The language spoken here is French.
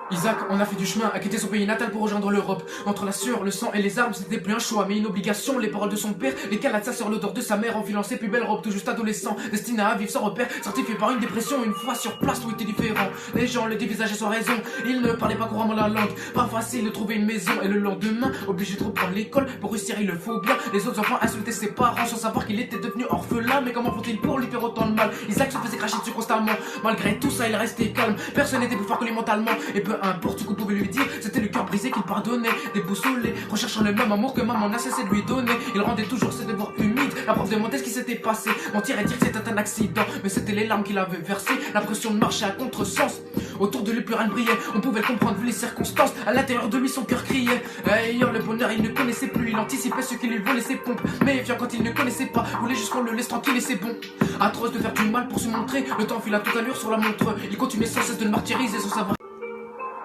Isaac, on a fait du chemin, a quitté son pays natal pour rejoindre l'Europe. Entre la sueur, le sang et les armes, c'était plus un choix, mais une obligation. Les paroles de son père, les canards de sa sœur, l'odeur de sa mère, enfilant ses plus belles robes, tout juste adolescent, destiné à vivre sans repère, certifié par une dépression. Une fois sur place, tout était différent. Les gens le dévisageaient sans raison, ils ne parlaient pas couramment la langue. Pas facile de trouver une maison, et le lendemain, obligé de reprendre l'école. Pour réussir, il le faut bien. Les autres enfants insultaient ses parents sans savoir qu'il était devenu orphelin. Mais comment font-ils pour lui faire autant de mal? Isaac se faisait cracher dessus constamment. Malgré tout ça, il restait calme. Personne n'était plus fort que lui mentalement, et peu importe ce qu'on pouvait lui dire, c'était le cœur brisé qu'il pardonnait. Déboussolé, recherchant le même amour que maman n'a cessé de lui donner. Il rendait toujours ses devoirs humides, la prof demandait ce qui s'était passé. Mentir et dire que c'était un accident, mais c'était les larmes qu'il avait versées. L'impression de marcher à contresens. Autour de lui plus rien ne brillait, on pouvait le comprendre vu les circonstances. À l'intérieur de lui son cœur criait. Ayant le bonheur il ne connaissait plus, il anticipait ce qui lui volait ses pompes. Méfiant quand il ne connaissait pas, voulait juste qu'on le laisse tranquille et c'est bon. Atroce de faire du mal pour se montrer, le temps file à toute allure sur la montre. Il continuait sans cesse de le martyriser sans savoir